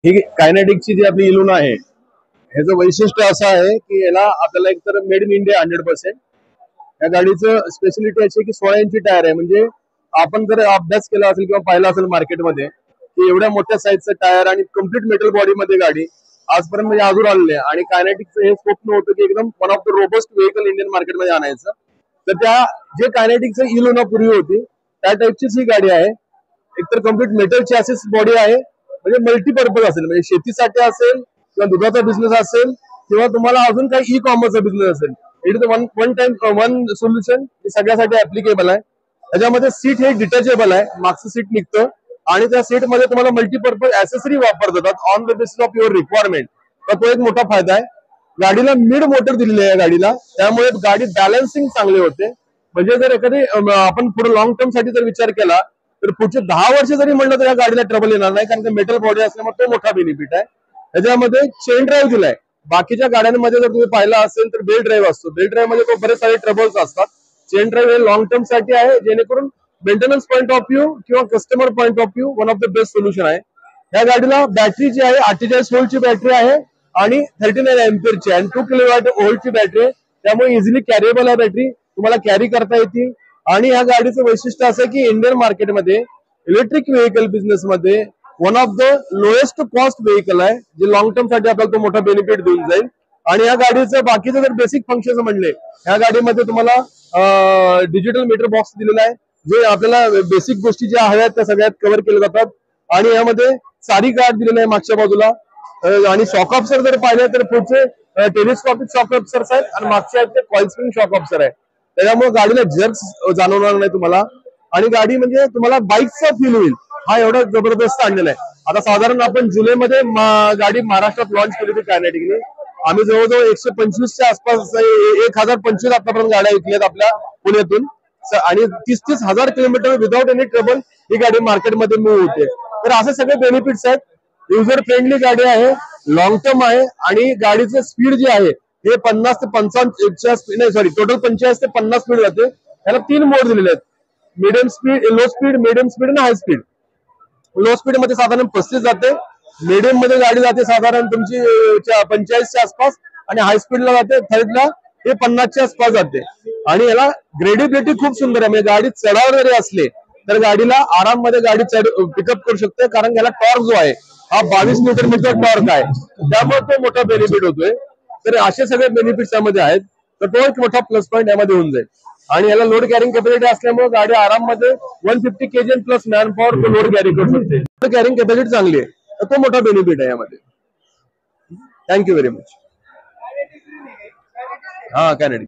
ही कायनेटिकची जी आपली इलुना आहे ह्याचं वैशिष्ट्य असं आहे की याला आपल्याला एकतर मेड इन इंडिया 100%. या गाडीचं स्पेशलिटी अशी आहे की 16 इंची टायर आहे. म्हणजे आपण जर अभ्यास केला असेल किंवा पाहिला असेल मार्केटमध्ये की एवढ्या मोठ्या साईजचं टायर आणि कम्प्लीट मेटल बॉडीमध्ये गाडी आजपर्यंत म्हणजे अजून आलेली आहे. आणि कायनेटिकचं हे स्वप्न होतं की एकदम one of the robust vehicle Indian मार्केटमध्ये आणायचं. तर त्या जे कायनेटिकचं इलुना पूर्वी होती त्या टाईपचीच ही गाडी आहे. एकतर कम्प्लीट मेटल चॅसिस बॉडी आहे. म्हणजे मल्टीपर्पज असेल, म्हणजे शेतीसाठी असेल किंवा दुधाचा बिझनेस असेल किंवा तुम्हाला अजून काही ई कॉमर्सचा बिझनेस असेल, it is one time one solution सगळ्यासाठी ऍप्लिकेबल आहे. त्याच्यामध्ये सीट हे डिटॅचेबल आहे, मागचं सीट निघतं आणि त्या सीटमध्ये तुम्हाला मल्टीपर्पज ऍसेसरी वापरता येतात on the basis of your requirement. तर तो एक मोठा फायदा आहे. गाडीला मिड मोटर दिलेली आहे गाडीला, त्यामुळे गाडी बॅलन्सिंग चांगली होते. म्हणजे जर एखादी आपण पुढे लॉंग टर्म साठी जर विचार केला तर पुढचे 10 वर्ष जरी म्हणलं तर या गाडीला ट्रबल येणार नाही, कारण मेटल बॉडी असल्यामुळे तो मोठा बेनिफिट आहे. त्याच्यामध्ये चेन ड्राईव्ह दिलाय. बाकीच्या गाड्यांमध्ये जर तुम्ही पाहिला असेल तर बेल्ट ड्राईव्ह असतो. बेल्ट ड्राईव्ह मध्ये तो बरेच सारे ट्रबल्स असतात. चेन ड्राईव्ह हे लॉंग टर्म साठी आहे, जेणेकरून मेंटेनन्स पॉईंट ऑफ व्ह्यू किंवा customer point of view one of the best solution आहे. या गाडीला बॅटरी जी आहे 48 व्होल्टची बॅटरी आहे आणि 39 एम्पियरची आणि 2 किलोवॅट व्होल्टची बॅटरी आहे. त्यामुळे इझिली कॅरिएबल आहे बॅटरी, तुम्हाला कॅरी करता येते. आणि या गाडीचं वैशिष्ट्य असं की इंडियन मार्केटमध्ये इलेक्ट्रिक व्हेकल बिझनेस मध्ये one of the lowest cost vehicle आहे, जे लॉंग टर्म साठी आपल्याला तो मोठा बेनिफिट देऊन जाईल. आणि या गाडीचं बाकीचं जर बेसिक फंक्शन म्हणले, या गाडीमध्ये तुम्हाला डिजिटल मीटर बॉक्स दिलेला आहे, जे आपल्याला बेसिक गोष्टी ज्या हव्यात त्या सगळ्यात कव्हर केल्या जातात. आणि यामध्ये सारी गार्ड दिलेलं आहे मागच्या बाजूला. आणि शॉक ऑब्सर जर पाहिले तर पुढचे टेलिस्कॉपिक शॉक ऑब्सर्स आहेत आणि मागचे आहेत ते कॉइल स्प्रिंग शॉक ऑब्सर आहे. त्याच्यामुळे गाडीला जर्क्स जाणवणार नाही तुम्हाला. आणि गाडी म्हणजे तुम्हाला बाईकचा फील होईल, हा एवढा जबरदस्त आणलेला आहे. आता साधारण आपण जुलैमध्ये गाडी महाराष्ट्रात लॉन्च केली होती कायनेटिकने. आम्ही जवळजवळ 125च्या आसपास 1025 आतापर्यंत गाड्या विकल्यात आपल्या पुण्यातून. आणि 30-30 हजार किलोमीटर विदाउट एनी ट्रबल ही गाडी मार्केटमध्ये मूव्ह होते. तर असे सगळे बेनिफिट्स आहेत. युजर फ्रेंडली गाडी आहे, लॉंग टर्म आहे आणि गाडीचं स्पीड जे आहे हे 50 ते 55 नाही सॉरी टोटल 45 ते 50 स्पीड जाते. त्याला 3 मोड दिलेले आहेत, medium speed, low speed, medium speed आणि हाय स्पीड. लो स्पीड मध्ये साधारण 35 जाते, मिडियम मध्ये गाडी जाते साधारण तुमची 45च्या आसपास आणि हाय स्पीडला जाते थर्डला हे 50च्या आसपास जाते. आणि याला ग्रेडिबिलिटी खूप सुंदर आहे. म्हणजे गाडी चढावर जरी असले तर गाडीला आराम मध्ये गाडी पिकअप करू शकते, कारण याला टॉर्क जो आहे हा 22 न्यूटन मीटर टॉर्क आहे, त्यामुळे तो मोठा बेनिफिट होतोय. तर असे सगळे बेनिफिट यामध्ये आहेत. तर तो एक मोठा प्लस पॉईंट यामध्ये होऊन जाईल. आणि याला लोड कॅरिंग कॅपॅसिटी असल्यामुळे गाडी आराममध्ये 150 kg plus man power load carry करू शकते. कॅरिंग कॅपॅसिटी चांगली आहे, तर तो मोठा बेनिफिट आहे यामध्ये. Thank you very much. हा कॅनेडिक